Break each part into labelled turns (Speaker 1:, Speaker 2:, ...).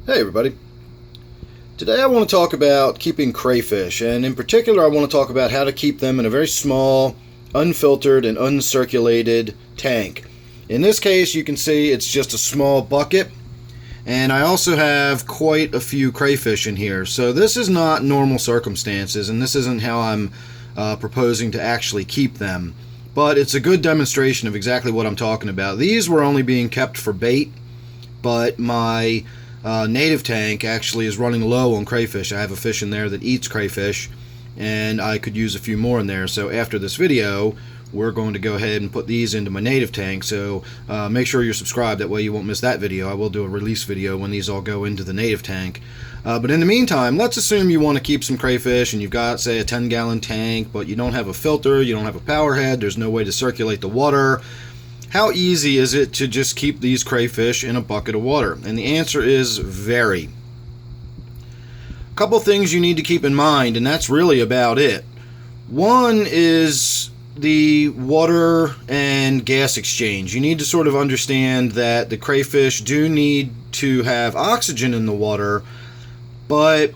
Speaker 1: Hey everybody. Today I want to talk about keeping crayfish, and in particular I want to talk about how to keep them in a very small, unfiltered and uncirculated tank. In this case you can see it's just a small bucket, and I also have quite a few crayfish in here. So this is not normal circumstances, and this isn't how I'm proposing to actually keep them. But it's a good demonstration of exactly what I'm talking about. These were only being kept for bait, but my native tank actually is running low on crayfish. I have a fish in there that eats crayfish, and I could use a few more in there. So after this video, we're going to go ahead and put these into my native tank. So make sure you're subscribed, that way you won't miss that video. I will do a release video when these all go into the native tank. But in the meantime, let's assume you want to keep some crayfish and you've got, say, a 10-gallon tank, but you don't have a filter, you don't have a power head, there's no way to circulate the water. How easy is it to just keep these crayfish in a bucket of water? And the answer is very. A couple things you need to keep in mind, and that's really about it. One is the water and gas exchange. You need to sort of understand that the crayfish do need to have oxygen in the water, but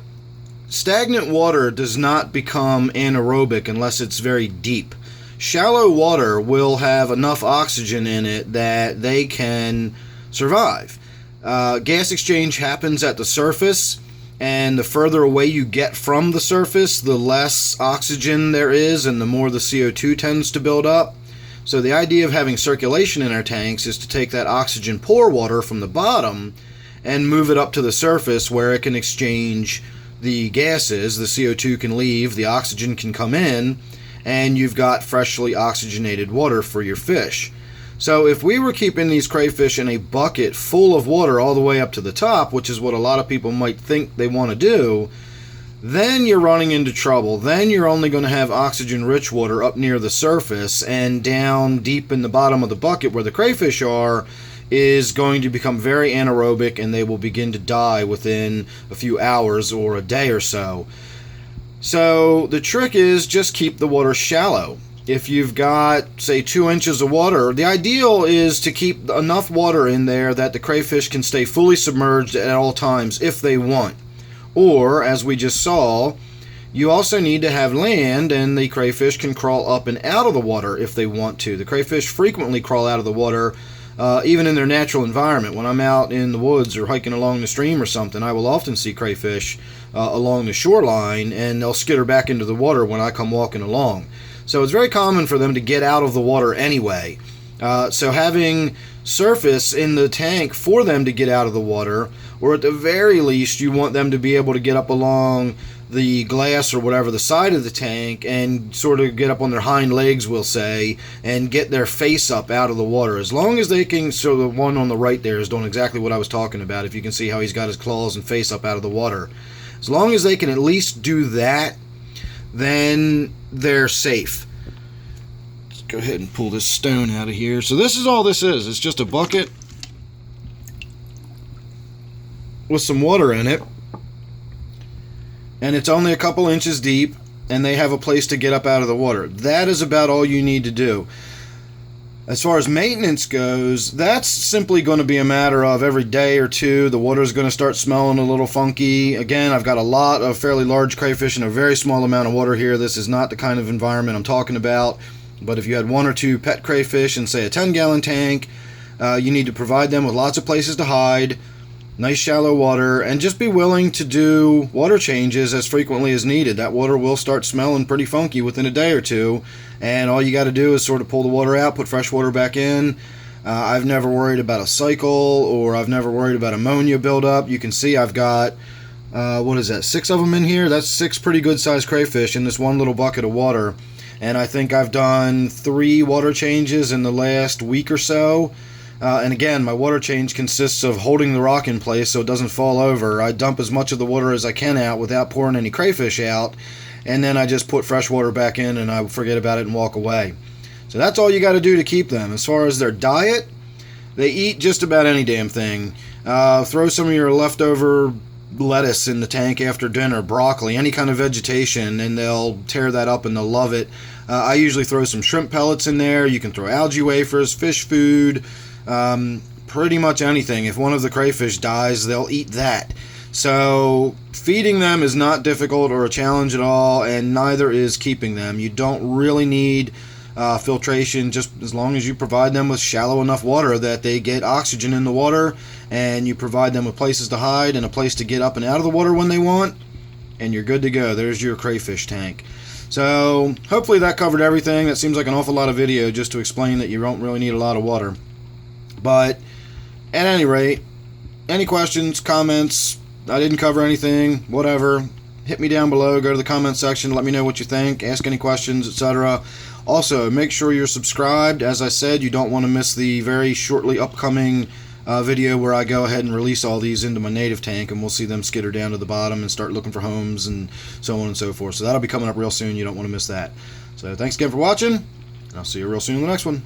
Speaker 1: stagnant water does not become anaerobic unless it's very deep. Shallow water will have enough oxygen in it that they can survive. Gas exchange happens at the surface, and the further away you get from the surface, the less oxygen there is and the more the CO2 tends to build up. So the idea of having circulation in our tanks is to take that oxygen poor water from the bottom and move it up to the surface where it can exchange the gases. The CO2 can leave, the oxygen can come in, and you've got freshly oxygenated water for your fish. So if we were keeping these crayfish in a bucket full of water all the way up to the top, which is what a lot of people might think they want to do, then you're running into trouble. Then you're only going to have oxygen-rich water up near the surface, and down deep in the bottom of the bucket where the crayfish are is going to become very anaerobic, and they will begin to die within a few hours or a day or so. So the trick is just keep the water shallow. If you've got, say, 2 inches of water, the ideal is to keep enough water in there that the crayfish can stay fully submerged at all times if they want. Or, as we just saw, you also need to have land, and the crayfish can crawl up and out of the water if they want to. The crayfish frequently crawl out of the water, even in their natural environment. When I'm out in the woods or hiking along the stream or something, I will often see crayfish along the shoreline, and they'll skitter back into the water when I come walking along. So it's very common for them to get out of the water anyway. So having surface in the tank for them to get out of the water, or at the very least you want them to be able to get up along the glass or whatever, the side of the tank, and sort of get up on their hind legs, we'll say, and get their face up out of the water. As long as they can. So the one on the right there is doing exactly what I was talking about, if you can see how he's got his claws and face up out of the water. As long as they can at least do that, then they're safe. Let's go ahead and pull this stone out of here. So this is all this is. It's just a bucket with some water in it, and it's only a couple inches deep, and they have a place to get up out of the water. That is about all you need to do. As far as maintenance goes, that's simply going to be a matter of every day or two, the water is going to start smelling a little funky. Again, I've got a lot of fairly large crayfish in a very small amount of water here. This is not the kind of environment I'm talking about. But if you had 1 or 2 pet crayfish in, say, a 10-gallon tank, you need to provide them with lots of places to hide, nice shallow water, and just be willing to do water changes as frequently as needed. That water will start smelling pretty funky within a day or two, and all you got to do is sort of pull the water out, put fresh water back in. I've never worried about a cycle, or I've never worried about ammonia buildup. You can see I've got, 6 of them in here? That's 6 pretty good sized crayfish in this one little bucket of water, and I think I've done 3 water changes in the last week or so. And again, my water change consists of holding the rock in place so it doesn't fall over. I dump as much of the water as I can out without pouring any crayfish out, and then I just put fresh water back in and I forget about it and walk away. So that's all you got to do to keep them. As far as their diet, they eat just about any damn thing. Throw some of your leftover lettuce in the tank after dinner, broccoli, any kind of vegetation, and they'll tear that up and they'll love it. I usually throw some shrimp pellets in there. You can throw algae wafers, fish food, pretty much anything. If one of the crayfish dies, they'll eat that. So feeding them is not difficult or a challenge at all, and neither is keeping them. You don't really need filtration, just as long as you provide them with shallow enough water that they get oxygen in the water, and you provide them with places to hide and a place to get up and out of the water when they want, and you're good to go. There's your crayfish tank. So hopefully that covered everything. That seems like an awful lot of video just to explain that you don't really need a lot of water. But at any rate, any questions, comments, I didn't cover anything, whatever, hit me down below. Go to the comment section, let me know what you think, ask any questions, etc. Also, make sure you're subscribed. As I said, you don't want to miss the very shortly upcoming video where I go ahead and release all these into my native tank, and we'll see them skitter down to the bottom and start looking for homes and so on and so forth. So that'll be coming up real soon. You don't want to miss that. So thanks again for watching, and I'll see you real soon in the next one.